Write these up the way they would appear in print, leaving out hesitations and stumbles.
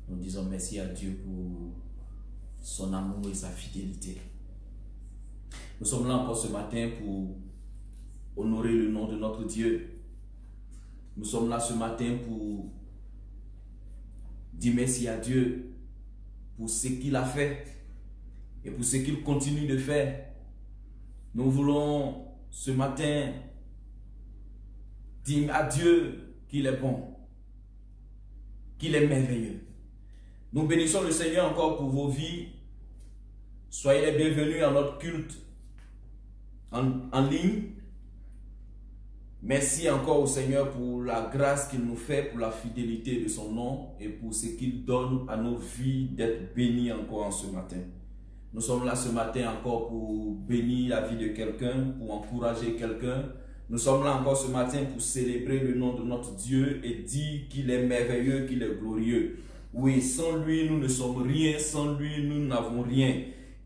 Nous disons merci à Dieu pour son amour et sa fidélité. Nous sommes là encore ce matin pour honorer le nom de notre Dieu. Nous sommes là ce matin pour dire merci à Dieu pour ce qu'il a fait et pour ce qu'il continue de faire. Nous voulons ce matin dire à Dieu qu'il est bon, qu'il est merveilleux. Nous bénissons le Seigneur encore pour vos vies. Soyez les bienvenus à notre culte en ligne. Merci encore au Seigneur pour la grâce qu'il nous fait, pour la fidélité de son nom et pour ce qu'il donne à nos vies d'être bénis encore en ce matin. Nous sommes là ce matin encore pour bénir la vie de quelqu'un, pour encourager quelqu'un. Nous sommes là encore ce matin pour célébrer le nom de notre Dieu et dire qu'il est merveilleux, qu'il est glorieux. Oui, sans lui, nous ne sommes rien. Sans lui, nous n'avons rien.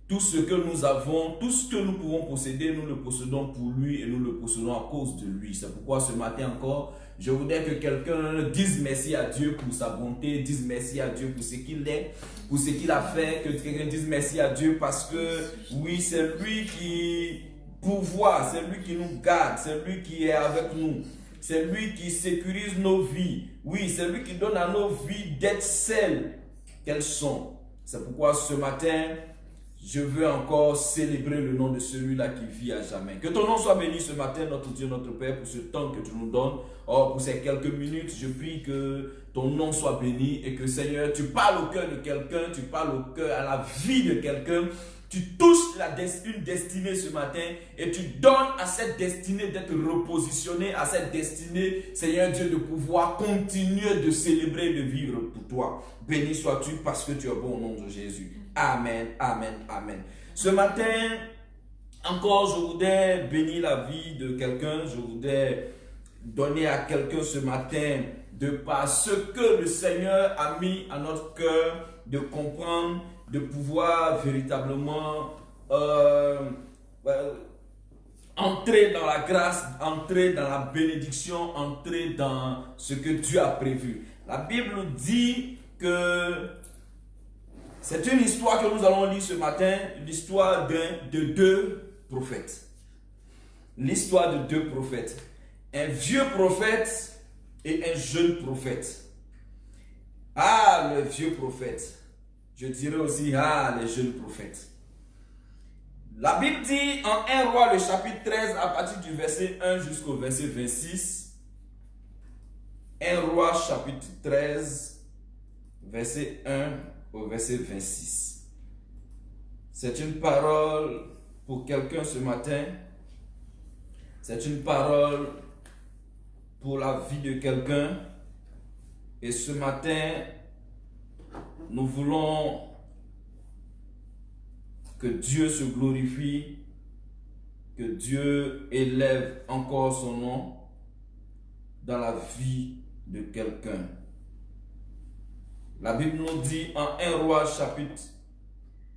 Tout ce que nous avons, tout ce que nous pouvons posséder, nous le possédons pour lui et nous le possédons à cause de lui. C'est pourquoi ce matin encore, je voudrais que quelqu'un dise merci à Dieu pour sa bonté, dise merci à Dieu pour ce qu'il est, pour ce qu'il a fait, que quelqu'un dise merci à Dieu parce que oui, c'est lui qui pourvoit, c'est lui qui nous garde, c'est lui qui est avec nous. C'est lui qui sécurise nos vies. Oui, c'est lui qui donne à nos vies d'être celles qu'elles sont. C'est pourquoi ce matin, je veux encore célébrer le nom de celui-là qui vit à jamais. Que ton nom soit béni ce matin, notre Dieu, notre Père, pour ce temps que tu nous donnes. Oh, pour ces quelques minutes, je prie que ton nom soit béni et que, Seigneur, tu parles au cœur de quelqu'un, tu parles au cœur, à la vie de quelqu'un. Tu touches une destinée ce matin et tu donnes à cette destinée d'être repositionnée, à cette destinée, Seigneur Dieu, de pouvoir continuer de célébrer, de vivre pour toi. Béni sois-tu parce que tu es bon au nom de Jésus. Amen, amen, amen. Ce matin, encore, je voudrais bénir la vie de quelqu'un. Je voudrais donner à quelqu'un ce matin, de par ce que le Seigneur a mis à notre cœur, de comprendre, de pouvoir véritablement entrer dans la grâce, entrer dans la bénédiction, entrer dans ce que Dieu a prévu. La Bible dit que c'est une histoire que nous allons lire ce matin, l'histoire de deux prophètes. L'histoire de deux prophètes. Un vieux prophète et un jeune prophète. Ah, le vieux prophète. Je dirais aussi, ah, les jeunes prophètes. La Bible dit en 1 Roi, le chapitre 13, à partir du verset 1 jusqu'au verset 26. 1 Roi, chapitre 13, verset 1 au verset 26. C'est une parole pour quelqu'un ce matin. C'est une parole pour la vie de quelqu'un. Et ce matin, nous voulons que Dieu se glorifie, que Dieu élève encore son nom dans la vie de quelqu'un. La Bible nous dit en 1 Roi chapitre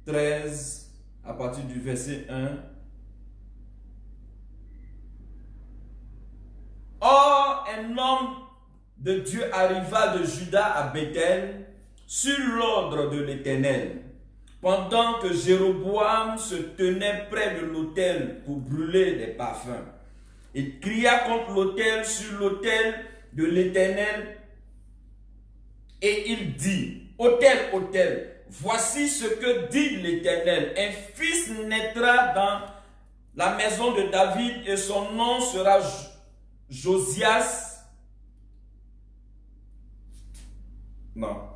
13, à partir du verset 1. Or, un homme de Dieu arriva de Juda à Bethel sur l'ordre de l'Éternel, pendant que Jéroboam se tenait près de l'autel pour brûler des parfums. Il cria contre l'autel sur l'autel de l'Éternel et il dit, autel, autel, voici ce que dit l'Éternel, un fils naîtra dans la maison de David et son nom sera Josias. Non.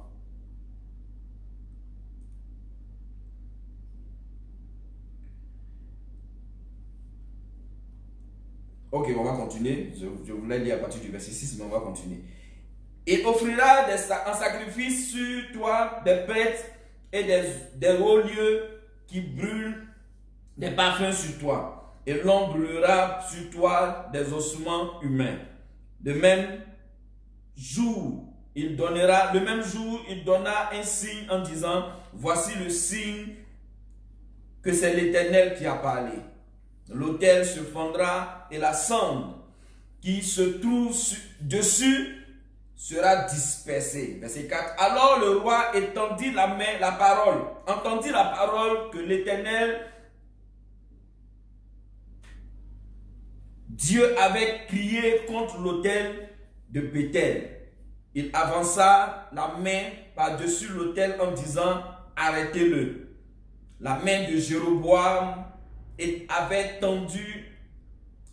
Ok, on va continuer. Je voulais lire à partir du verset 6, mais on va continuer. Il offrira en sacrifice sur toi des bêtes et des hauts lieux qui brûlent des parfums sur toi. Et l'on brûlera sur toi des ossements humains. Le même jour, il donna un signe en disant, voici le signe que c'est l'Éternel qui a parlé. L'autel se fendra et la cendre qui se trouve dessus sera dispersé. Verset 4. Alors le roi étendit la main, la parole, entendit la parole que l'Éternel Dieu avait crié contre l'autel de Béthel. Il avança la main par-dessus l'autel en disant, arrêtez-le. La main de Jéroboam avait tendu,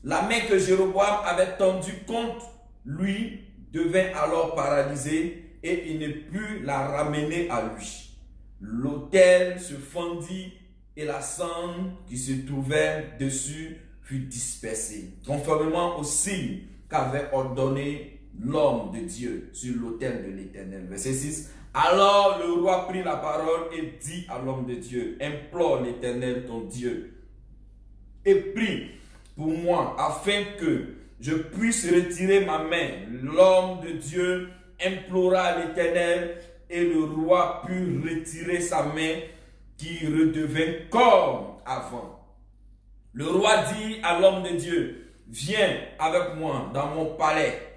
la main que Jéroboam avait tendue contre lui devint alors paralysée et il ne put la ramener à lui. L'autel se fendit et la cendre qui se trouvait dessus fut dispersée, conformément au signe qu'avait ordonné l'homme de Dieu sur l'autel de l'Éternel. Verset 6. Alors le roi prit la parole et dit à l'homme de Dieu, implore l'Éternel ton Dieu et prie pour moi afin que je puisse retirer ma main. L'homme de Dieu implora l'Éternel et le roi put retirer sa main qui redevint comme avant. Le roi dit à l'homme de Dieu, viens avec moi dans mon palais.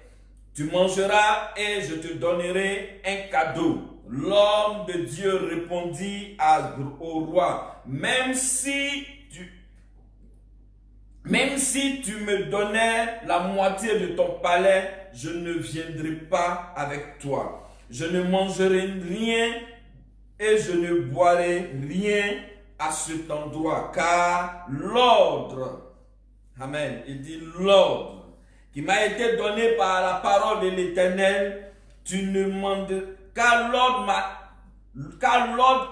Tu mangeras et je te donnerai un cadeau. L'homme de Dieu répondit au roi, même si tu me donnais la moitié de ton palais, je ne viendrai pas avec toi. Je ne mangerai rien et je ne boirai rien à cet endroit, car l'ordre, amen, il dit l'ordre qui m'a été donné par la parole de l'Éternel, car l'ordre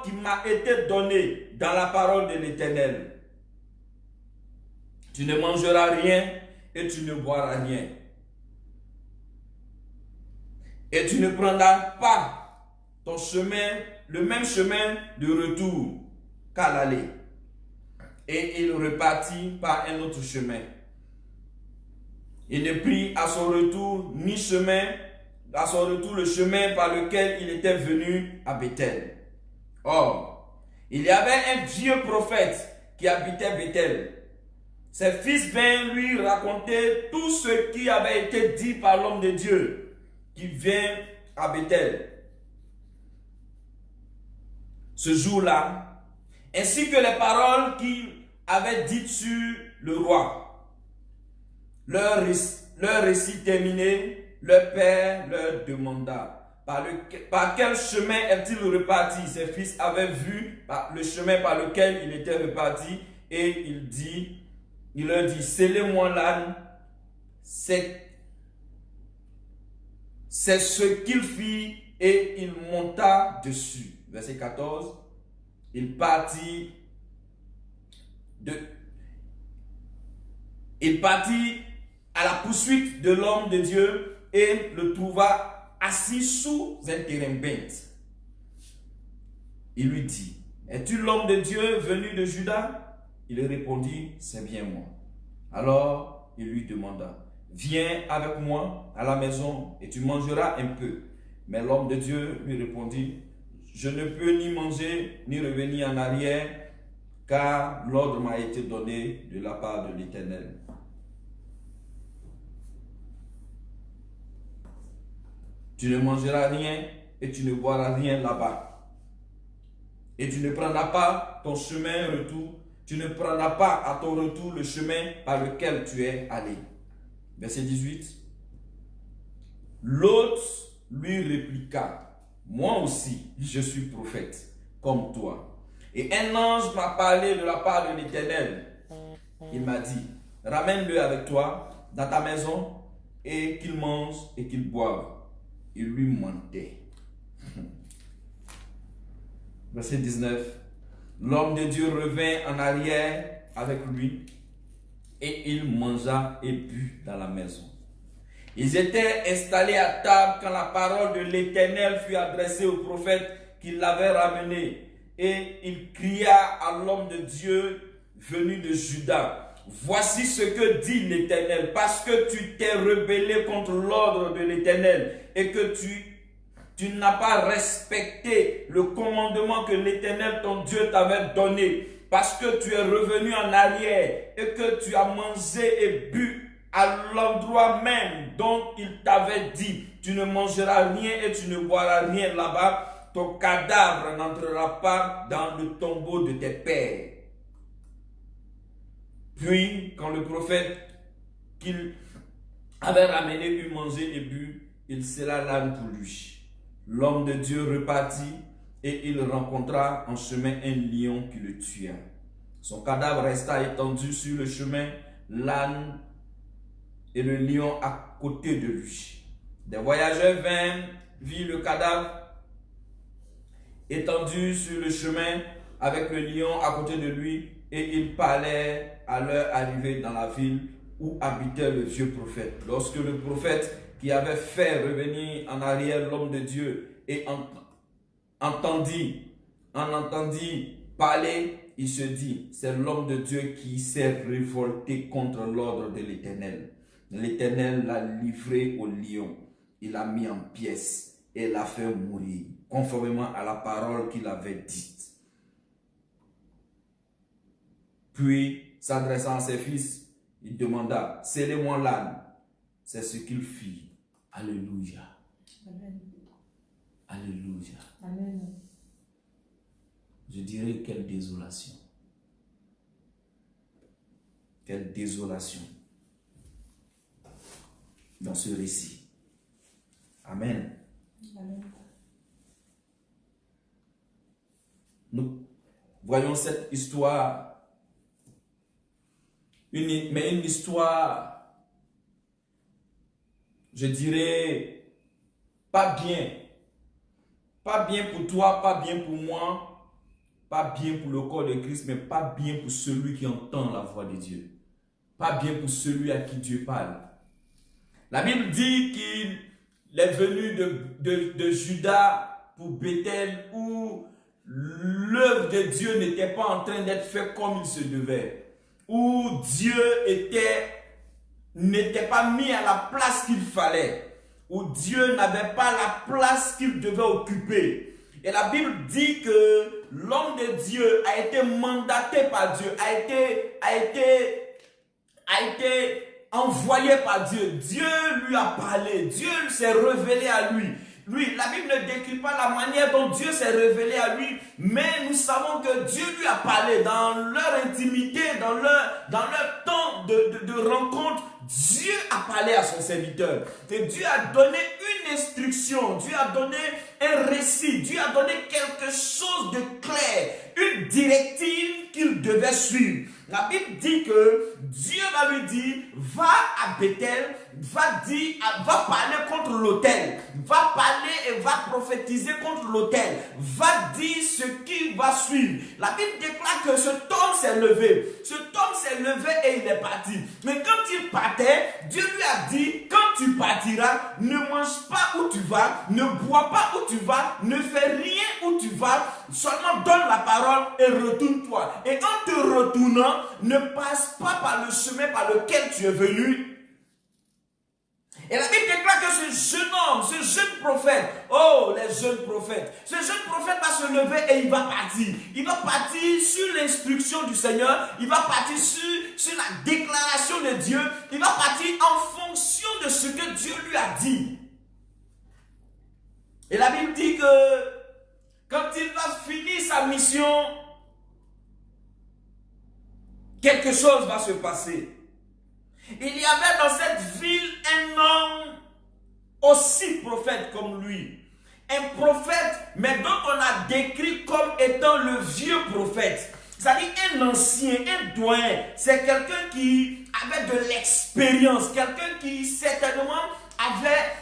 qui m'a été donné dans la parole de l'Éternel, tu ne mangeras rien et tu ne boiras rien. Et tu ne prendras pas ton chemin, le même chemin de retour qu'à l'aller. Et il repartit par un autre chemin. Il ne prit à son retour le chemin par lequel il était venu à Béthel. Or, il y avait un vieux prophète qui habitait Béthel. Ses fils vinrent lui raconter tout ce qui avait été dit par l'homme de Dieu qui vient à Béthel ce jour-là, ainsi que les paroles qu'il avait dites sur le roi. Leur récit terminé, leur père leur demanda par quel chemin est-il reparti. Ses fils avaient vu le chemin par lequel il était reparti et il leur dit, scellez-moi l'âne. C'est ce qu'il fit et il monta dessus. Verset 14. Il partit à la poursuite de l'homme de Dieu et le trouva assis sous un térébinthe. Il lui dit, es-tu l'homme de Dieu venu de Juda? Il répondit, c'est bien moi. Alors il lui demanda, viens avec moi à la maison et tu mangeras un peu. Mais l'homme de Dieu lui répondit, je ne peux ni manger ni revenir en arrière, car l'ordre m'a été donné de la part de l'Éternel. Tu ne mangeras rien et tu ne boiras rien là-bas. Et tu ne prendras pas ton chemin retour, tu ne prendras pas à ton retour le chemin par lequel tu es allé. Verset 18. L'autre lui répliqua, moi aussi, je suis prophète, comme toi. Et un ange m'a parlé de la part de l'Éternel. Il m'a dit, ramène-le avec toi dans ta maison et qu'il mange et qu'il boive. Il lui mentait. Verset 19. L'homme de Dieu revint en arrière avec lui et il mangea et but dans la maison. Ils étaient installés à table quand la parole de l'Éternel fut adressée au prophète qui l'avait ramené. Et il cria à l'homme de Dieu venu de Juda. Voici ce que dit l'Éternel, parce que tu t'es rebellé contre l'ordre de l'Éternel et que tu n'as pas respecté le commandement que l'Éternel ton Dieu t'avait donné, parce que tu es revenu en arrière et que tu as mangé et bu à l'endroit même dont il t'avait dit, tu ne mangeras rien et tu ne boiras rien là-bas. Ton cadavre n'entrera pas dans le tombeau de tes pères. Puis, quand le prophète qu'il avait ramené eut mangé et bu, il scella l'âne pour lui. L'homme de Dieu repartit et il rencontra en chemin un lion qui le tua. Son cadavre resta étendu sur le chemin, l'âne et le lion à côté de lui. Des voyageurs vinrent, virent le cadavre étendu sur le chemin avec le lion à côté de lui, et ils parlaient à leur arrivée dans la ville où habitait le vieux prophète. Lorsque le prophète qui avait fait revenir en arrière l'homme de Dieu et entendit parler, il se dit, c'est l'homme de Dieu qui s'est révolté contre l'ordre de l'Éternel. L'Éternel l'a livré au lion, il l'a mis en pièces et l'a fait mourir, conformément à la parole qu'il avait dite. Puis, s'adressant à ses fils, il demanda, scellez-moi l'âne. C'est ce qu'il fit. Alléluia. Amen. Alléluia. Amen. Je dirais quelle désolation. Quelle désolation dans ce récit. Amen. Amen. Nous voyons cette histoire, mais une histoire, je dirais, pas bien. Pas bien pour toi, pas bien pour moi, pas bien pour le corps de Christ, mais pas bien pour celui qui entend la voix de Dieu. Pas bien pour celui à qui Dieu parle. La Bible dit qu'il est venu de Juda pour Bethel, où l'œuvre de Dieu n'était pas en train d'être faite comme il se devait. Où Dieu n'était pas mis à la place qu'il fallait. Où Dieu n'avait pas la place qu'il devait occuper. Et la Bible dit que l'homme de Dieu a été mandaté par Dieu, a été envoyé par Dieu. Dieu lui a parlé, Dieu s'est révélé à lui. La Bible ne décrit pas la manière dont Dieu s'est révélé à lui, mais nous savons que Dieu lui a parlé dans leur intimité, dans leur temps de rencontre. Dieu a parlé à son serviteur. Et Dieu a donné une instruction, Dieu a donné un récit, Dieu a donné quelque chose de clair, une directive qu'il devait suivre. La Bible dit que Dieu va lui dire, va à Bethel, va parler contre l'autel, va parler et va prophétiser contre l'autel, va dire ce qui va suivre. La Bible déclare que cet homme s'est levé, et il est parti. Mais quand il partait, Dieu lui a dit, quand tu partiras, ne mange pas où tu vas, ne bois pas où tu vas, ne fais rien où tu vas, seulement donne la parole et retourne-toi. Et en te retournant, ne passe pas par le chemin par lequel tu es venu. Et la Bible déclare que ce jeune homme, ce jeune prophète, les jeunes prophètes, ce jeune prophète va se lever et il va partir. Il va partir sur l'instruction du Seigneur, il va partir sur la déclaration de Dieu, il va partir en fonction de ce que Dieu lui a dit. Et la Bible dit que quand il va finir sa mission, quelque chose va se passer. Il y avait dans cette ville un homme aussi prophète comme lui. Un prophète, mais dont on a décrit comme étant le vieux prophète. C'est-à-dire un ancien, un doyen. C'est quelqu'un qui avait de l'expérience. Quelqu'un qui certainement avait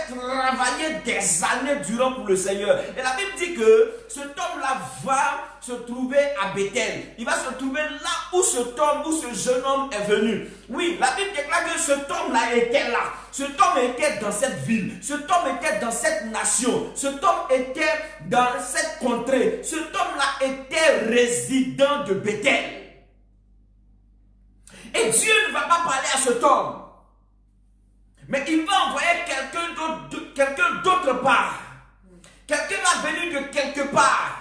travaillé des années durant pour le Seigneur. Et la Bible dit que cet homme-là va se trouver à Bethel. Il va se trouver là où ce jeune homme est venu. Oui, la Bible déclare que cet homme-là était là. Cet homme était dans cette ville. Cet homme était dans cette nation. Cet homme était dans cette contrée. Cet homme-là était résident de Bethel. Et Dieu ne va pas parler à cet homme. Mais il va envoyer quelqu'un d'autre part. Quelqu'un va venir de quelque part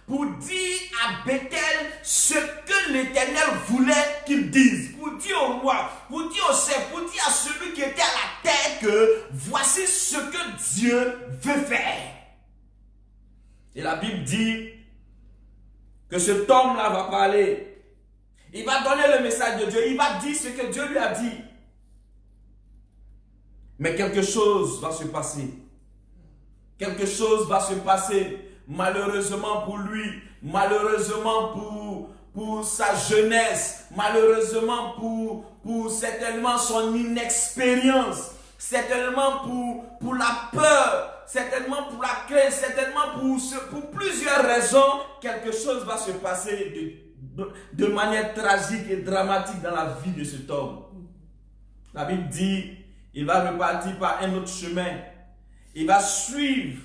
pour dire à Bethel ce que l'Éternel voulait qu'il dise. Pour dire dire au roi, pour dire au chef, pour dire à celui qui était à la tête que voici ce que Dieu veut faire. Et la Bible dit que cet homme-là va parler. Il va donner le message de Dieu. Il va dire ce que Dieu lui a dit. Mais quelque chose va se passer. Quelque chose va se passer. Malheureusement pour lui. Malheureusement pour sa jeunesse. Malheureusement pour certainement son inexpérience. Certainement pour la peur. Certainement pour la crainte. Certainement pour plusieurs raisons. Quelque chose va se passer de manière tragique et dramatique dans la vie de cet homme. La Bible dit, il va repartir par un autre chemin. Il va suivre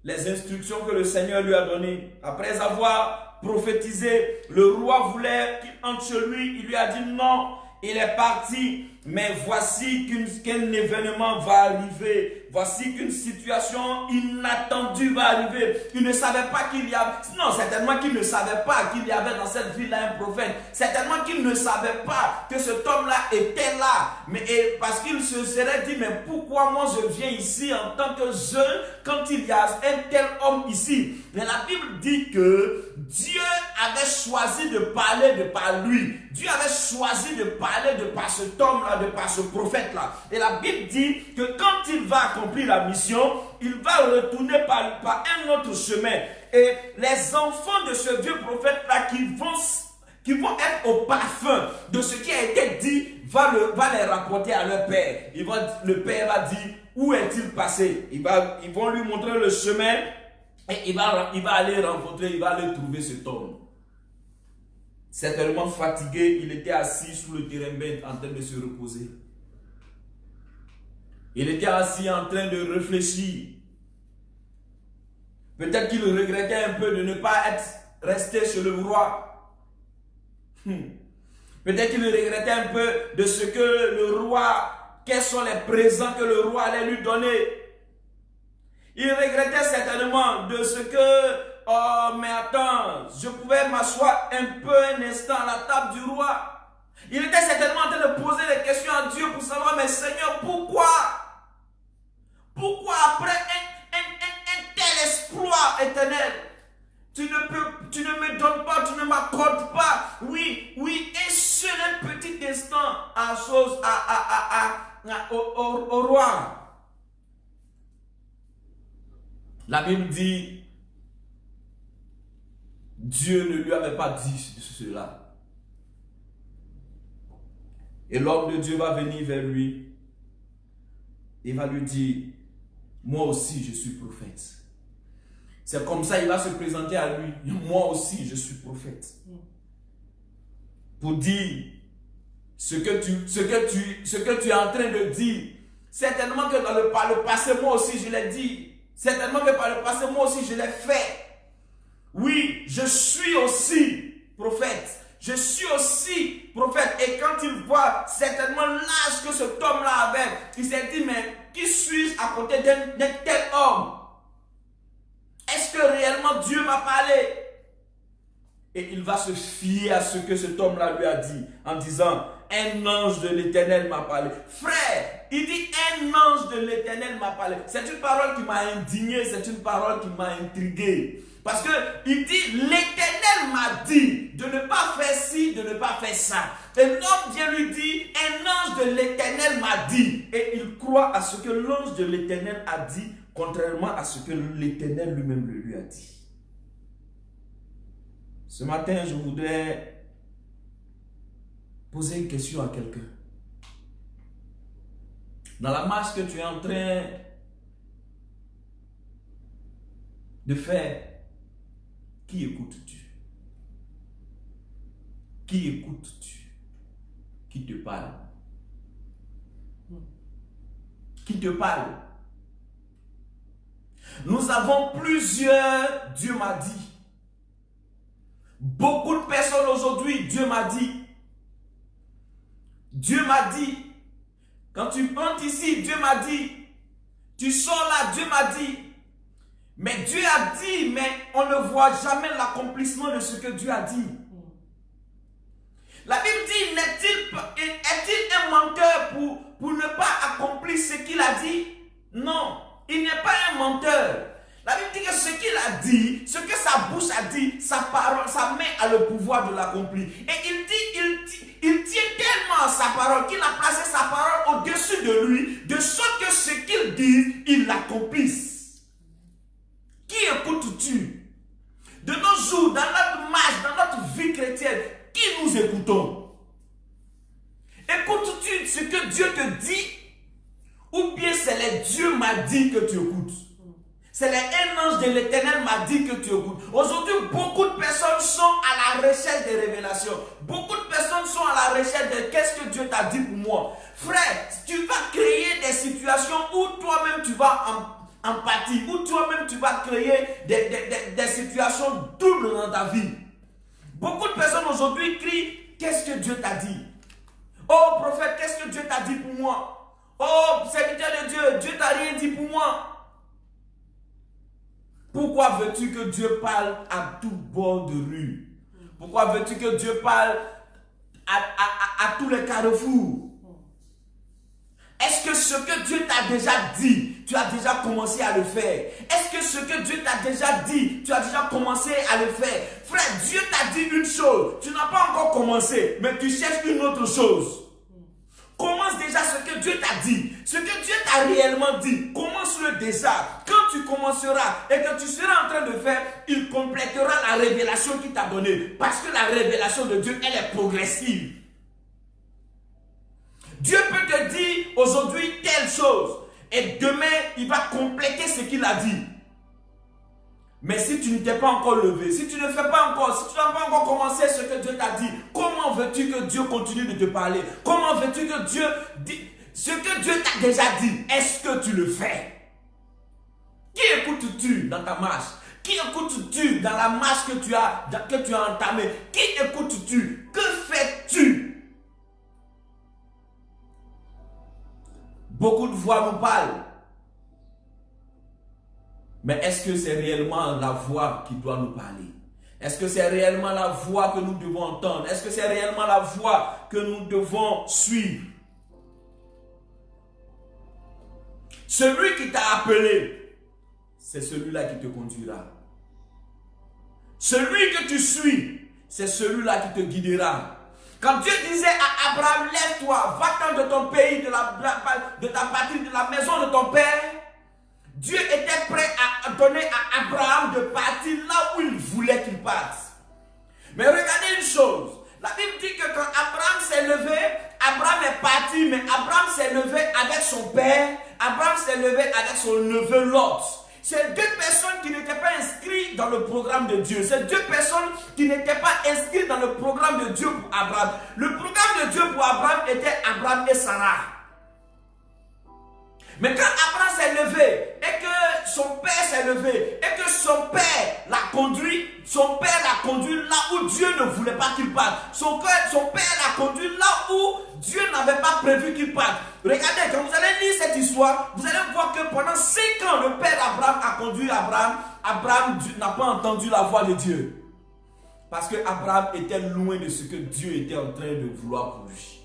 les instructions que le Seigneur lui a données. Après avoir prophétisé, le roi voulait qu'il entre chez lui. Il lui a dit non, il est parti. Mais voici qu'un événement va arriver. Voici qu'une situation inattendue va arriver. Il ne savait pas qu'il y avait... Non, certainement qu'il ne savait pas qu'il y avait dans cette ville-là un prophète. Certainement qu'il ne savait pas que cet homme-là était là. Parce qu'il se serait dit, mais pourquoi moi je viens ici en tant que jeune quand il y a un tel homme ici? Mais la Bible dit que Dieu avait choisi de parler de par lui. Dieu avait choisi de parler de par cet homme-là, de par ce prophète-là. Et la Bible dit que quand il va accomplir la mission, il va retourner par un autre chemin. Et les enfants de ce vieux prophète-là qui vont être au parfum de ce qui a été dit, va les rapporter à leur père. Le père va dire, où est-il passé? Ils vont lui montrer le chemin et il va aller rencontrer, il va aller trouver cet homme. Certainement fatigué, il était assis sous le terrain en train de se reposer. Il était assis en train de réfléchir. Peut-être qu'il regrettait un peu de ne pas être resté chez le roi. Peut-être qu'il regrettait un peu de ce que le roi, quels sont les présents que le roi allait lui donner. Il regrettait certainement de ce que, oh mais attends, je pouvais m'asseoir un instant à la table du roi. Il était certainement en train de poser des questions à Dieu pour savoir, mais Seigneur, pourquoi après un tel exploit éternel, tu ne me donnes pas, tu ne m'accordes pas, oui, un seul petit instant au roi. La Bible dit, Dieu ne lui avait pas dit cela. Et l'homme de Dieu va venir vers lui et va lui dire, moi aussi je suis prophète. C'est comme ça il va se présenter à lui, moi aussi je suis prophète. Pour dire ce que tu es en train de dire. Certainement que par le passé, moi aussi je l'ai dit. Certainement que par le passé, moi aussi je l'ai fait. Oui, je suis aussi prophète. Je suis aussi prophète. Et quand il voit certainement l'âge que cet homme-là avait, il s'est dit, mais qui suis-je à côté d'un tel homme? Est-ce que réellement Dieu m'a parlé? Et il va se fier à ce que cet homme-là lui a dit, en disant, un ange de l'Éternel m'a parlé. Frère, il dit, un ange de l'Éternel m'a parlé. C'est une parole qui m'a indigné, c'est une parole qui m'a intrigué. Parce qu'il dit, l'Éternel m'a dit de ne pas faire ci, de ne pas faire ça. Et l'homme vient lui dire, un ange de l'Éternel m'a dit. Et il croit à ce que l'ange de l'Éternel a dit, contrairement à ce que l'Éternel lui-même lui a dit. Ce matin, je voudrais poser une question à quelqu'un. Dans la marche que tu es en train de faire, qui écoutes-tu? Qui écoutes-tu? Qui te parle? Qui te parle? Nous avons plusieurs Dieu m'a dit. Beaucoup de personnes aujourd'hui, Dieu m'a dit. Dieu m'a dit. Quand tu entres ici, Dieu m'a dit. Tu sors là, Dieu m'a dit. Mais Dieu a dit, mais on ne voit jamais l'accomplissement de ce que Dieu a dit. La Bible dit, est-il un menteur pour ne pas accomplir ce qu'il a dit? Non, il n'est pas un menteur. La Bible dit que ce qu'il a dit, ce que sa bouche a dit, sa parole, sa main a le pouvoir de l'accomplir. Et il tient tellement à sa parole qu'il a placé sa parole au-dessus de lui, de sorte que ce qu'il dit, il l'accomplisse. Qui écoutes-tu? De nos jours, dans notre marche, dans notre vie chrétienne, qui nous écoutons? Écoutes-tu ce que Dieu te dit? Ou bien c'est les Dieu m'a dit que tu écoutes? C'est un ange de l'Éternel m'a dit que tu écoutes. Aujourd'hui, beaucoup de personnes sont à la recherche des révélations. Beaucoup de personnes sont à la recherche de qu'est-ce que Dieu t'a dit pour moi. Frère, tu vas créer des situations où toi-même tu vas en pâtir, où toi-même tu vas créer des situations doubles dans ta vie. Beaucoup de personnes aujourd'hui crient, qu'est-ce que Dieu t'a dit? Oh prophète, qu'est-ce que Dieu t'a dit pour moi? Oh serviteur de Dieu, Dieu t'a rien dit pour moi. Pourquoi veux-tu que Dieu parle à tout bord de rue? Pourquoi veux-tu que Dieu parle à tous les carrefours? Est-ce que ce que Dieu t'a déjà dit, tu as déjà commencé à le faire? Est-ce que ce que Dieu t'a déjà dit, tu as déjà commencé à le faire? Frère, Dieu t'a dit une chose, tu n'as pas encore commencé, mais tu cherches une autre chose. Commence déjà ce que Dieu t'a dit. Ce que Dieu t'a réellement dit, commence-le déjà. Quand tu commenceras et que tu seras en train de faire, il complétera la révélation qu'il t'a donnée. Parce que la révélation de Dieu, elle est progressive. Dieu peut te dire aujourd'hui telle chose et demain, il va compléter ce qu'il a dit. Mais si tu ne t'es pas encore levé, si tu ne fais pas encore, si tu n'as pas encore commencé ce que Dieu t'a dit, comment veux-tu que Dieu continue de te parler? Comment veux-tu que Dieu dise ce que Dieu t'a déjà dit? Est-ce que tu le fais? Qui écoutes-tu dans ta marche? Qui écoutes-tu dans la marche que tu as entamée? Qui écoutes-tu? Que fais-tu? Beaucoup de voix nous parlent. Mais est-ce que c'est réellement la voix qui doit nous parler? Est-ce que c'est réellement la voix que nous devons entendre? Est-ce que c'est réellement la voix que nous devons suivre? Celui qui t'a appelé, c'est celui-là qui te conduira. Celui que tu suis, c'est celui-là qui te guidera. Quand Dieu disait à Abraham, lève-toi, va-t'en de ton pays, de ta patrie, de la maison de ton père, Dieu était prêt à donner à Abraham de partir là où il voulait qu'il parte. Mais regardez une chose. La Bible dit que quand Abraham s'est levé, Abraham est parti, mais Abraham s'est levé avec son père. Abraham s'est levé avec son neveu Lot. C'est deux personnes qui n'étaient pas inscrites dans le programme de Dieu. C'est deux personnes qui n'étaient pas inscrites dans le programme de Dieu pour Abraham. Le programme de Dieu pour Abraham était Abraham et Sarah. Mais quand Abraham s'est levé et que son père s'est levé et que son père l'a conduit là où Dieu ne voulait pas qu'il parte. Son père l'a conduit là où Dieu n'avait pas prévu qu'il parte. Regardez, quand vous allez lire cette histoire, vous allez voir que pendant 5 ans, le père d'Abraham a conduit Abraham. Abraham n'a pas entendu la voix de Dieu. Parce que Abraham était loin de ce que Dieu était en train de vouloir pour lui.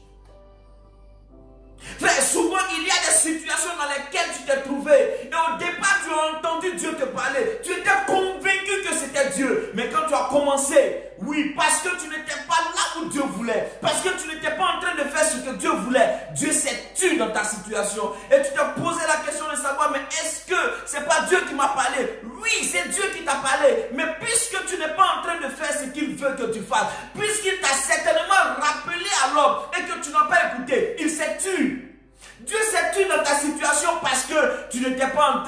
Frère, souvent il y a des situations dans lesquelles tu t'es trouvé et au départ tu as entendu Dieu te parler, tu étais convaincu que c'était Dieu, mais quand tu as commencé, oui, parce que tu n'étais pas là où Dieu voulait, parce que tu n'étais pas en train de faire ce que Dieu voulait, Dieu s'est tué dans ta situation et tu t'es posé la question de savoir, mais est-ce que c'est pas Dieu qui m'a parlé? Oui, c'est Dieu qui t'a parlé, mais puisque tu n'es pas en train de faire ce qu'il veut que tu fasses, puisqu'il t'a certainement rappelé à l'homme et que tu n'as pas écouté, il s'est tué. Dieu s'est tué dans ta situation parce que tu n'étais pas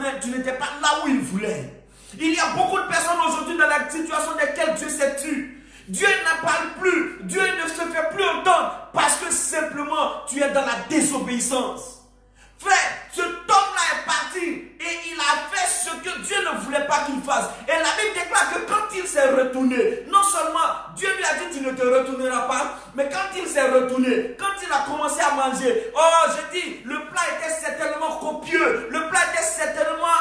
là où il voulait. Il y a beaucoup de personnes aujourd'hui dans la situation dans laquelle Dieu s'est tué. Dieu n'en parle plus. Dieu ne se fait plus entendre parce que simplement tu es dans la désobéissance. Frère, ce homme-là est parti et il a fait ce que Dieu ne voulait pas qu'il fasse. Et la Bible déclare que quand il s'est retourné, non seulement Dieu lui a dit tu ne te retourneras pas, mais quand il s'est retourné, quand il a commencé à manger, oh je dis, le plat était certainement copieux, le plat était certainement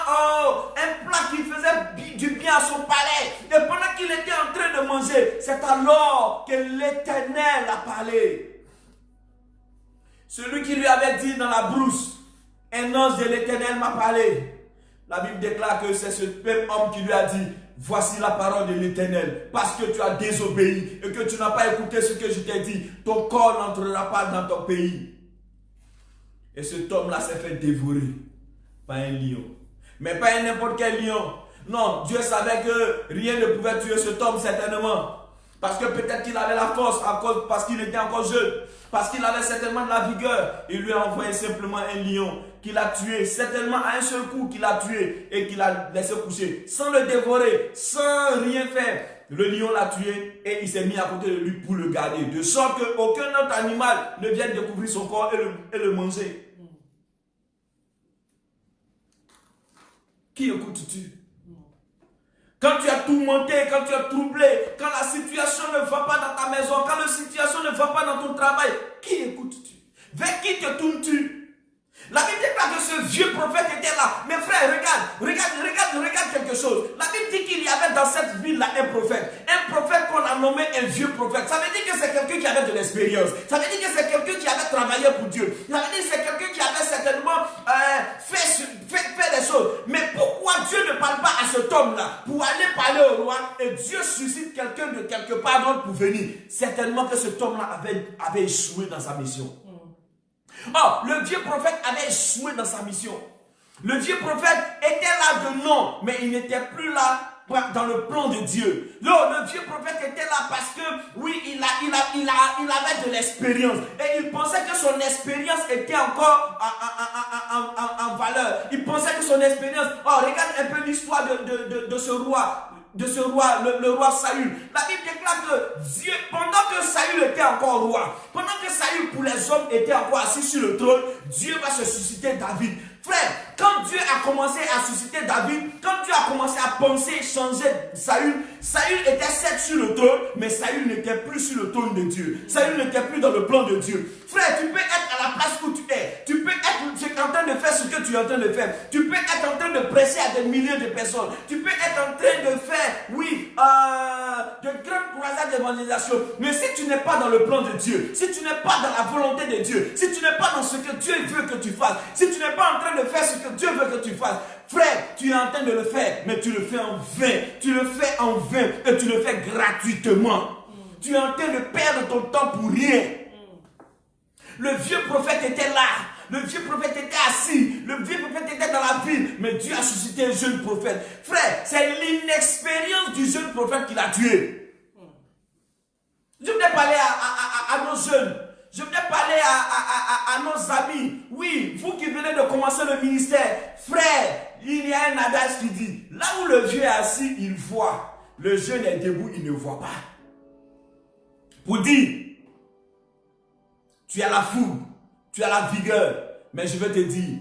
un plat qui faisait du bien à son palais. Et pendant qu'il était en train de manger, manger. C'est alors que l'Éternel a parlé. Celui qui lui avait dit dans la brousse, un ange de l'Éternel m'a parlé. La Bible déclare que c'est ce même homme qui lui a dit, voici la parole de l'Éternel. Parce que tu as désobéi et que tu n'as pas écouté ce que je t'ai dit, ton corps n'entrera pas dans ton pays. Et cet homme-là s'est fait dévorer par un lion. Mais pas n'importe quel lion. Non, Dieu savait que rien ne pouvait tuer cet homme certainement. Parce que peut-être qu'il avait la force, parce qu'il était encore jeune. Parce qu'il avait certainement de la vigueur. Il lui a envoyé simplement un lion qu'il a tué. Certainement à un seul coup qu'il a tué et qu'il a laissé coucher. Sans le dévorer, sans rien faire. Le lion l'a tué et il s'est mis à côté de lui pour le garder. De sorte qu'aucun autre animal ne vienne découvrir son corps et le manger. Qui écoutes-tu? Quand tu as tourmenté, quand tu as troublé, quand la situation ne va pas dans ta maison, quand la situation ne va pas dans ton travail, qui écoutes-tu? Vers qui te tournes-tu? La Bible dit pas que ce vieux prophète était là. Mais frère, regarde quelque chose. La Bible dit qu'il y avait dans cette ville-là un prophète qu'on a nommé un vieux prophète. Ça veut dire que c'est quelqu'un qui avait de l'expérience. Ça veut dire que c'est quelqu'un qui avait travaillé pour Dieu. Ça veut dire que c'est quelqu'un qui avait certainement fait des choses. Mais pourquoi Dieu ne parle pas à cet homme-là pour aller parler au roi et Dieu suscite quelqu'un de quelque part d'autre pour venir? Certainement que cet homme-là avait échoué dans sa mission. Oh, le vieux prophète avait échoué dans sa mission. Le vieux prophète était là de nom, mais il n'était plus là dans le plan de Dieu. Non, le vieux prophète était là parce que, oui, il avait de l'expérience. Et il pensait que son expérience était encore en valeur. Il pensait que son expérience... Oh, regarde un peu l'histoire de ce roi. Le roi Saül. La Bible déclare que Dieu, pendant que Saül était encore roi, pendant que Saül pour les hommes était encore assis sur le trône, Dieu va se susciter David. Frère, quand Dieu a commencé à susciter David, quand Dieu a commencé à penser changer Saül, Saül était certes sur le trône, mais Saül n'était plus sur le trône de Dieu. Saül n'était plus dans le plan de Dieu. Frère, tu peux être à la place où tu es. Tu peux être en train de faire ce que tu es en train de faire. Tu peux être en train de prêcher à des milliers de personnes. Tu peux être en train de faire, oui, de grandes croisades d'évangélisation. Mais si tu n'es pas dans le plan de Dieu, si tu n'es pas dans la volonté de Dieu, si tu n'es pas dans ce que Dieu veut que tu fasses, si tu n'es pas en train de faire ce que Dieu veut que tu fasses, frère, tu es en train de le faire, mais tu le fais en vain. Tu le fais en vain et tu le fais gratuitement. Tu es en train de perdre ton temps pour rien. Le vieux prophète était là. Le vieux prophète était assis. Le vieux prophète était dans la ville. Mais Dieu a suscité un jeune prophète. Frère, c'est l'inexpérience du jeune prophète qui l'a tué. Je voulais parler à nos jeunes. Je voulais parler à nos amis. Oui, vous qui venez de commencer le ministère. Frère, il y a un adage qui dit, là où le vieux est assis, il voit. Le jeune est debout, il ne voit pas. Pour dire, tu as la fougue, tu as la vigueur. Mais je vais te dire,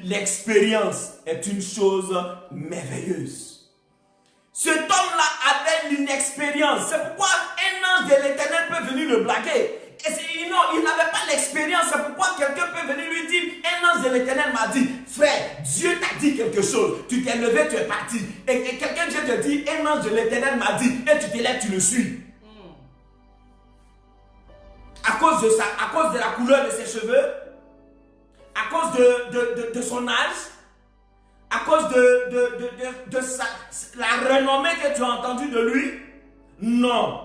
l'expérience est une chose merveilleuse. Cet homme-là avait l'inexpérience. C'est pourquoi un ange de l'Éternel peut venir le blaguer. Et non, il n'avait pas l'expérience. C'est pourquoi quelqu'un peut venir lui dire, un ange de l'Éternel m'a dit, frère, Dieu t'a dit quelque chose. Tu t'es levé, tu es parti. Et quelqu'un vient te dire, un ange de l'Éternel m'a dit, et tu te lèves, tu le suis. À cause de la couleur de ses cheveux, à cause de son âge, à cause de la renommée que tu as entendue de lui. Non.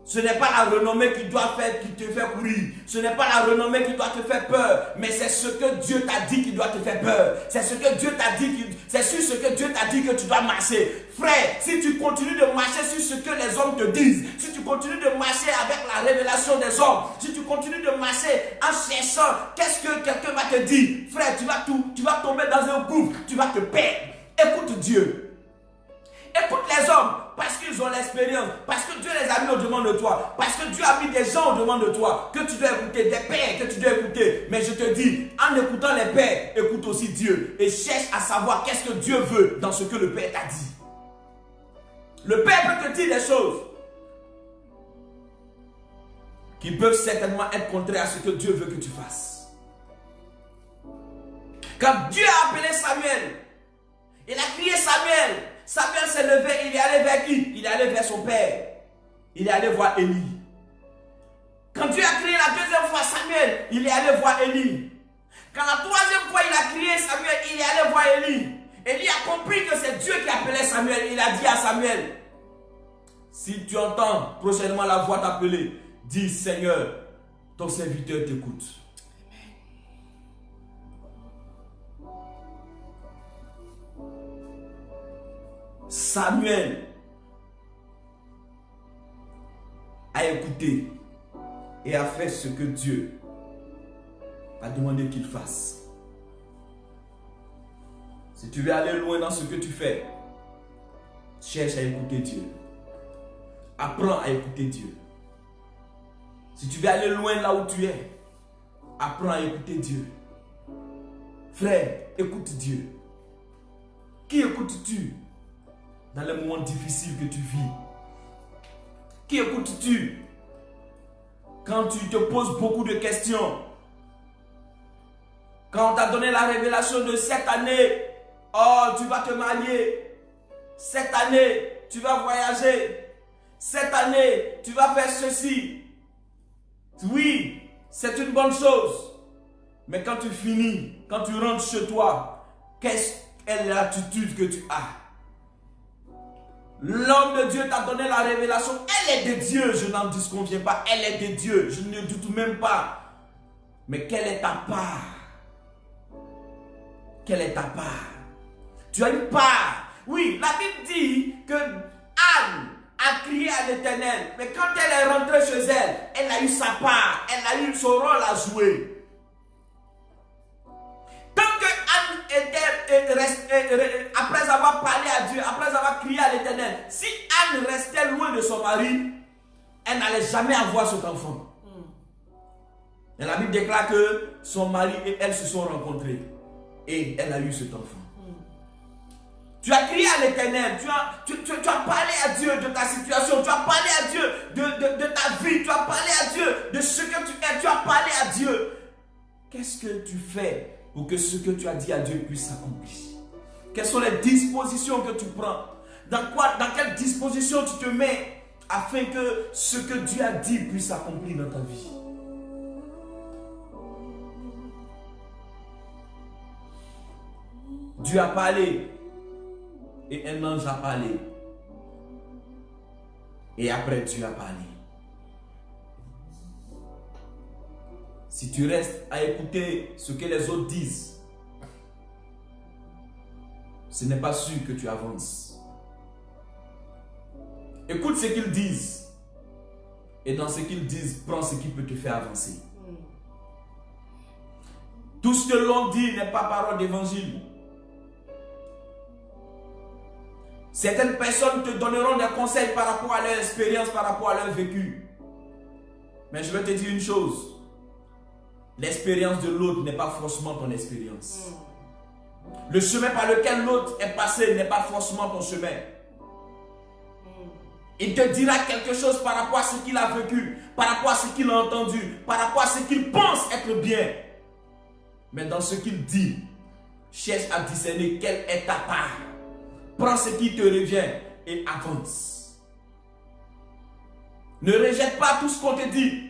Ce n'est pas la renommée qui te fait courir. Ce n'est pas la renommée qui doit te faire peur. Mais c'est ce que Dieu t'a dit qui doit te faire peur. C'est ce que Dieu t'a dit. C'est sur ce que Dieu t'a dit que tu dois marcher. Frère, si tu continues de marcher sur ce que les hommes te disent, si tu continues de marcher avec la révélation des hommes, si tu continues de marcher en cherchant qu'est-ce que quelqu'un va te dire, frère, tu vas tomber dans un gouffre, tu vas te perdre. Écoute Dieu. Écoute les hommes, parce qu'ils ont l'expérience, parce que Dieu les a mis au-devant de toi, parce que Dieu a mis des gens au-devant de toi, que tu dois écouter, des pères que tu dois écouter. Mais je te dis, en écoutant les pères, écoute aussi Dieu et cherche à savoir qu'est-ce que Dieu veut dans ce que le Père t'a dit. Le Père peut te dire des choses qui peuvent certainement être contraires à ce que Dieu veut que tu fasses. Quand Dieu a appelé Samuel, il a crié Samuel. Samuel s'est levé, il est allé vers qui? Il est allé vers son père. il est allé voir Élie. Quand Dieu a crié la deuxième fois Samuel, il est allé voir Élie. Quand la troisième fois il a crié Samuel, il est allé voir Élie. Élie a compris que c'est Dieu qui appelait Samuel. Il a dit à Samuel, si tu entends prochainement la voix t'appeler, dis Seigneur, ton serviteur t'écoute. Samuel a écouté et a fait ce que Dieu a demandé qu'il fasse. Si tu veux aller loin dans ce que tu fais, cherche à écouter Dieu. Apprends à écouter Dieu. Si tu veux aller loin là où tu es, apprends à écouter Dieu. Frère, écoute Dieu. Qui écoutes-tu dans les moments difficiles que tu vis? Qui écoutes-tu quand tu te poses beaucoup de questions? Quand on t'a donné la révélation de cette année, oh, tu vas te marier. Cette année, tu vas voyager. Cette année, tu vas faire ceci. Oui, c'est une bonne chose. Mais quand tu finis, quand tu rentres chez toi, quelle est l'attitude que tu as? L'homme de Dieu t'a donné la révélation. Elle est de Dieu, je n'en disconviens pas. Elle est de Dieu, je ne doute même pas. Mais quelle est ta part? Quelle est ta part? Tu as une part. Oui, la Bible dit que Anne a crié à l'Éternel. Mais quand elle est rentrée chez elle, elle a eu sa part. Elle a eu son rôle à jouer. Tant que Anne après avoir parlé à Dieu, après avoir crié à l'Éternel, si Anne restait loin de son mari, elle n'allait jamais avoir cet enfant. Et la Bible déclare que son mari et elle se sont rencontrés. Et elle a eu cet enfant. Tu as crié à l'Éternel, tu as parlé à Dieu de ta situation, tu as parlé à Dieu de ta vie, tu as parlé à Dieu de ce que tu es, tu as parlé à Dieu. Qu'est-ce que tu fais pour que ce que tu as dit à Dieu puisse s'accomplir? Quelles sont les dispositions que tu prends? Dans quelle disposition tu te mets afin que ce que Dieu a dit puisse s'accomplir dans ta vie? Dieu a parlé et un ange a parlé. Et après Dieu a parlé. Si tu restes à écouter ce que les autres disent, ce n'est pas sûr que tu avances. Écoute ce qu'ils disent. Et dans ce qu'ils disent, prends ce qui peut te faire avancer. Tout ce que l'on dit n'est pas parole d'évangile. Certaines personnes te donneront des conseils par rapport à leur expérience, par rapport à leur vécu. Mais je vais te dire une chose. L'expérience de l'autre n'est pas forcément ton expérience. Le chemin par lequel l'autre est passé n'est pas forcément ton chemin. Il te dira quelque chose par rapport à ce qu'il a vécu, par rapport à ce qu'il a entendu, par rapport à ce qu'il pense être bien. Mais dans ce qu'il dit, cherche à discerner quelle est ta part. Prends ce qui te revient et avance. Ne rejette pas tout ce qu'on te dit.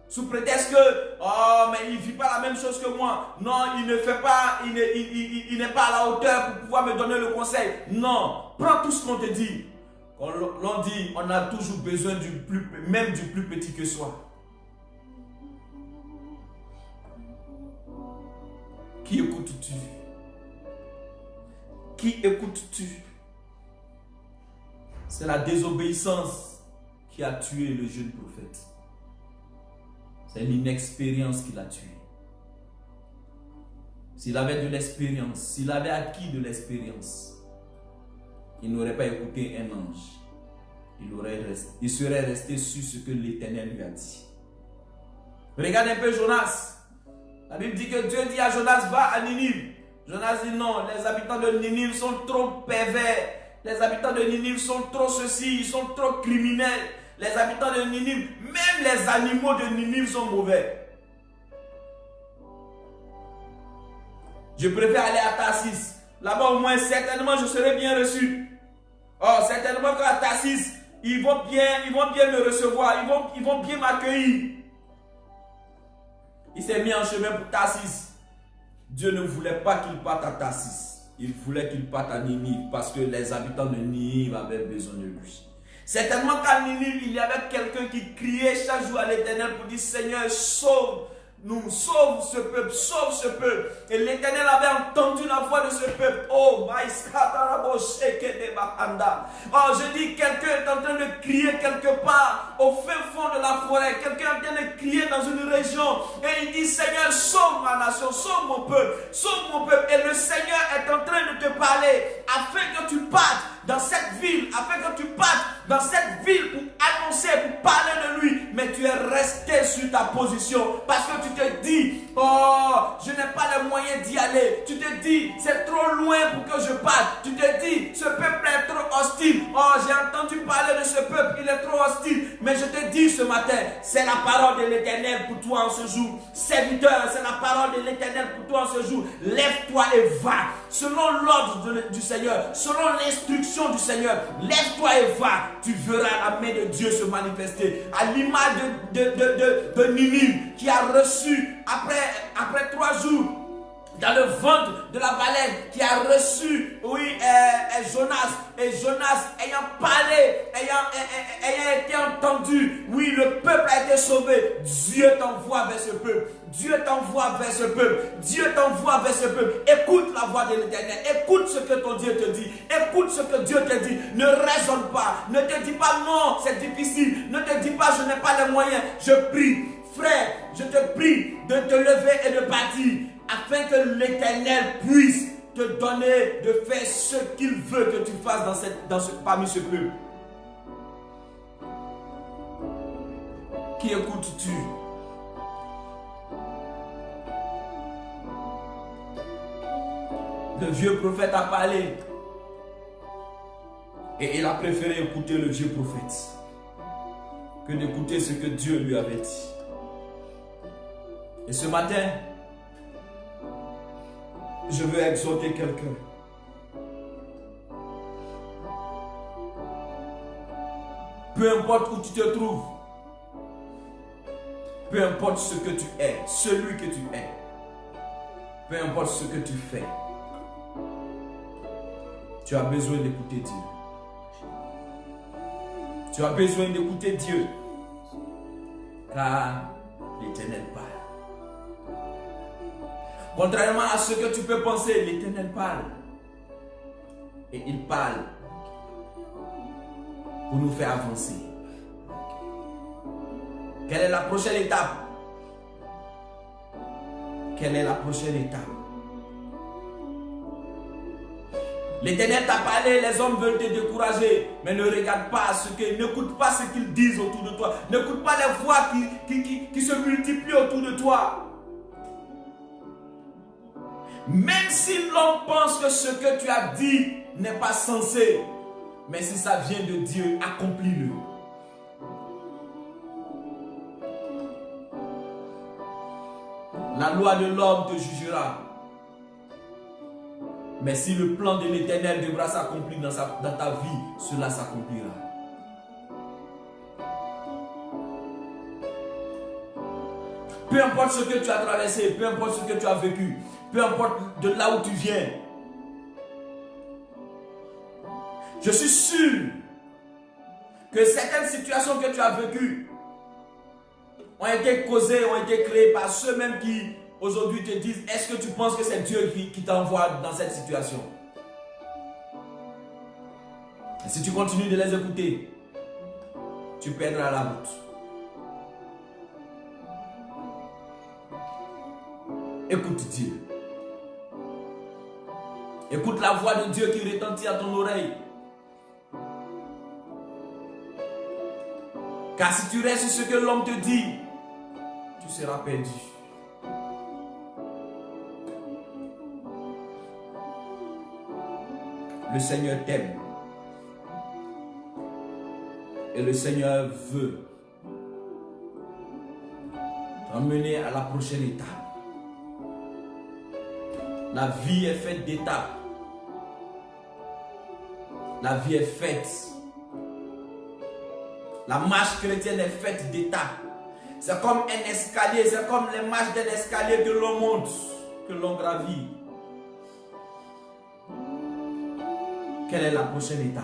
Sous prétexte que, oh, mais il ne vit pas la même chose que moi. Non, il ne fait pas, il n'est pas à la hauteur pour pouvoir me donner le conseil. Non, prends tout ce qu'on te dit. Quand l'on dit, on a toujours besoin même du plus petit que soi. Qui écoutes-tu? Qui écoutes-tu? C'est la désobéissance qui a tué le jeune prophète. C'est l'inexpérience qui l'a tué. S'il avait de l'expérience, s'il avait acquis de l'expérience, il n'aurait pas écouté un ange. Il serait resté sur ce que l'Éternel lui a dit. Regarde un peu Jonas. La Bible dit que Dieu dit à Jonas, va à Ninive. Jonas dit non, les habitants de Ninive sont trop pervers. Les habitants de Ninive sont trop ceci, ils sont trop criminels. Les habitants de Ninive, même les animaux de Ninive sont mauvais. Je préfère aller à Tarsis. Là-bas au moins, certainement, je serai bien reçu. Oh, certainement qu'à Tarsis, ils vont bien me recevoir, ils vont bien m'accueillir. Il s'est mis en chemin pour Tarsis. Dieu ne voulait pas qu'il parte à Tarsis. Il voulait qu'il parte à Ninive parce que les habitants de Ninive avaient besoin de lui. Certainement qu'à Ninive, il y avait quelqu'un qui criait chaque jour à l'Éternel pour dire Seigneur, sauve-nous, sauve ce peuple, sauve ce peuple. Et l'Éternel avait entendu la voix de ce peuple. Oh, je dis, quelqu'un est en train de crier quelque part au fin fond de la forêt. Quelqu'un est en train de crier dans une région. Et il dit, Seigneur, sauve ma nation, sauve mon peuple, sauve mon peuple. Et le Seigneur est en train de te parler afin que tu partes dans cette ville, afin que tu partes dans cette ville pour annoncer, pour parler de lui. Mais tu es resté sur ta position parce que tu te dis, oh, je n'ai pas les moyens d'y aller. Tu te dis, c'est trop loin pour que je parte. Tu te dis, ce peuple est trop hostile. Oh, j'ai entendu parler de ce peuple, il est trop hostile. Mais je te dis ce matin, c'est la parole de l'Éternel pour toi en ce jour. Serviteur, c'est la parole de l'Éternel pour toi en ce jour. Lève-toi et va. Selon l'ordre du Seigneur, selon l'instruction du Seigneur, lève-toi et va. Tu verras la main de Dieu se manifester. À l'image de Ninive qui a reçu après 3 jours dans le ventre de la baleine, qui a reçu, Jonas. Et Jonas ayant parlé, ayant été entendu, oui, le peuple a été sauvé. Dieu t'envoie vers ce peuple. Dieu t'envoie vers ce peuple. Dieu t'envoie vers ce peuple. Écoute la voix de l'Éternel. Écoute ce que ton Dieu te dit. Écoute ce que Dieu te dit. Ne raisonne pas. Ne te dis pas non, c'est difficile. Ne te dis pas je n'ai pas les moyens. Je prie. Frère, je te prie de te lever et de partir afin que l'Éternel puisse te donner de faire ce qu'il veut que tu fasses parmi ce peuple. Qui écoutes-tu? Le vieux prophète a parlé et il a préféré écouter le vieux prophète que d'écouter ce que Dieu lui avait dit. Et ce matin, je veux exhorter quelqu'un. Peu importe où tu te trouves, peu importe ce que tu es, celui que tu es, peu importe ce que tu fais, tu as besoin d'écouter Dieu. Tu as besoin d'écouter Dieu, car l'Éternel parle. Contrairement à ce que tu peux penser, l'Éternel parle. Et il parle pour nous faire avancer. Quelle est la prochaine étape? Quelle est la prochaine étape? L'Éternel t'a parlé, les hommes veulent te décourager, mais ne regarde pas n'écoute pas ce qu'ils disent autour de toi. N'écoute pas les voix qui se multiplient autour de toi. Même si l'homme pense que ce que tu as dit n'est pas censé, mais si ça vient de Dieu, accomplis-le. La loi de l'homme te jugera. Mais si le plan de l'Éternel devra s'accomplir dans ta vie, cela s'accomplira. Peu importe ce que tu as traversé, peu importe ce que tu as vécu, peu importe de là où tu viens, je suis sûr que certaines situations que tu as vécues ont été causées, ont été créées par ceux-mêmes qui aujourd'hui te disent, est-ce que tu penses que c'est Dieu qui t'envoie dans cette situation? Et si tu continues de les écouter, tu perdras la route. Écoute Dieu. Écoute la voix de Dieu qui retentit à ton oreille. Car si tu restes sur ce que l'homme te dit, tu seras perdu. Le Seigneur t'aime. Et le Seigneur veut t'emmener à la prochaine étape. La vie est faite d'étapes. La vie est faite La marche chrétienne est faite d'étapes. C'est comme un escalier, c'est comme les marches d'un escalier que l'on monte, que l'on gravit. Quelle est la prochaine étape?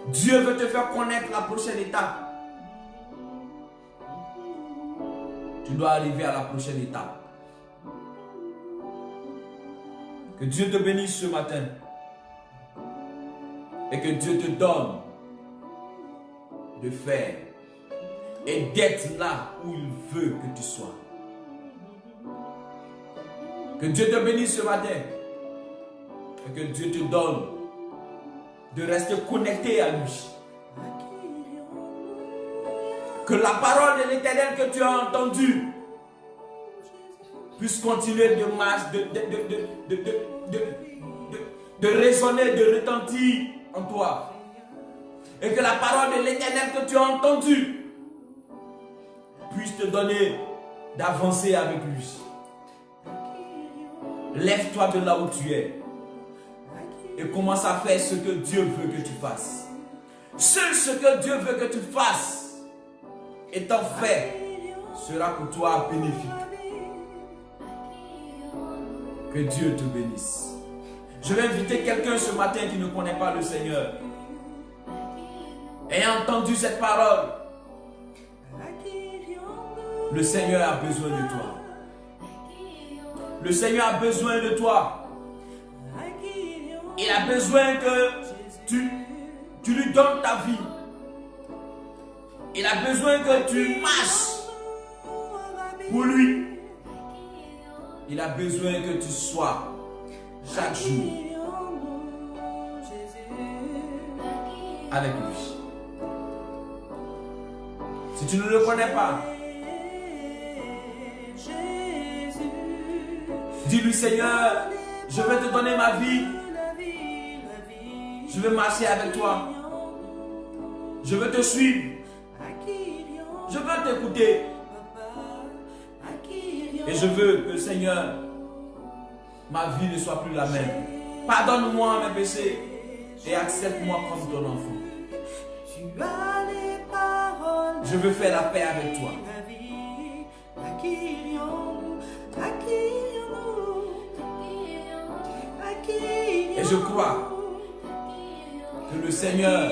Dieu veut te faire connaître la prochaine étape. Tu dois arriver à la prochaine étape. Que Dieu te bénisse ce matin. Et que Dieu te donne de faire et d'être là où il veut que tu sois. Que Dieu te bénisse ce matin. Et que Dieu te donne de rester connecté à lui. Que la parole de l'Éternel que tu as entendue puisse continuer de marcher, de résonner, de retentir en toi. Et que la parole de l'Éternel que tu as entendue puisse te donner d'avancer avec lui. Lève-toi de là où tu es et commence à faire ce que Dieu veut que tu fasses. Seul ce que Dieu veut que tu fasses, étant fait, sera pour toi bénéfique. Que Dieu te bénisse. Je vais inviter quelqu'un ce matin qui ne connaît pas le Seigneur. Ayant entendu cette parole, le Seigneur a besoin de toi. Le Seigneur a besoin de toi. Il a besoin que tu lui donnes ta vie. Il a besoin que tu marches pour lui. Il a besoin que tu sois chaque jour avec lui. Si tu ne le connais pas, dis-lui: Seigneur, je vais te donner ma vie. Je veux marcher avec toi. Je veux te suivre. Je veux t'écouter. Et je veux que, Seigneur, ma vie ne soit plus la même. Pardonne-moi mes péchés et accepte-moi comme ton enfant. Je veux faire la paix avec toi. Et je crois que le Seigneur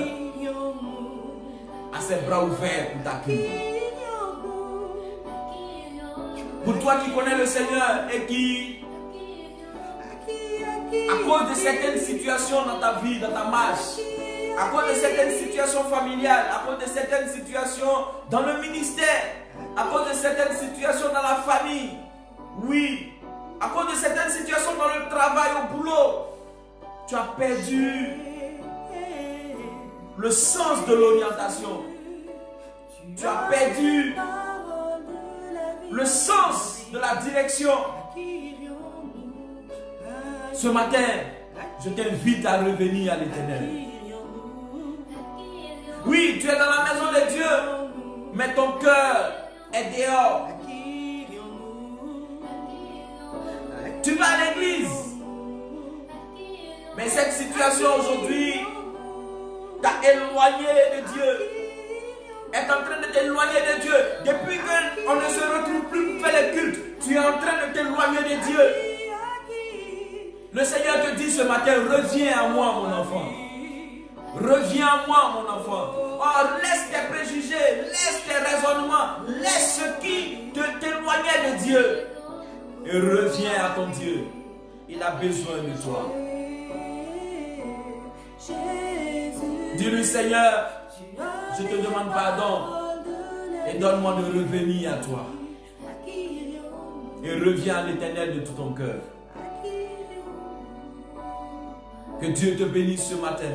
a ses bras ouverts pour t'accueillir. Pour toi qui connais le Seigneur et qui, à cause de certaines situations dans ta vie, dans ta marche, à cause de certaines situations familiales, à cause de certaines situations dans le ministère, à cause de certaines situations dans la famille, oui, à cause de certaines situations dans le travail, au boulot, tu as perdu le sens de l'orientation. Tu as perdu le sens de la direction. Ce matin, je t'invite à revenir à l'Éternel. Oui, tu es dans la maison de Dieu, mais ton cœur est dehors. Tu vas à l'église, mais cette situation aujourd'hui t'a éloigné de Dieu. Est en train de t'éloigner de Dieu. Depuis qu'on ne se retrouve plus pour faire les cultes, tu es en train de t'éloigner de Dieu. Le Seigneur te dit ce matin: reviens à moi, mon enfant. Reviens à moi, mon enfant. Oh, laisse tes préjugés, laisse tes raisonnements, laisse ce qui t'éloignait de Dieu. Et reviens à ton Dieu. Il a besoin de toi. Dis-lui: Seigneur, je te demande pardon et donne-moi de revenir à toi. Et reviens à l'Éternel de tout ton cœur. Que Dieu te bénisse ce matin.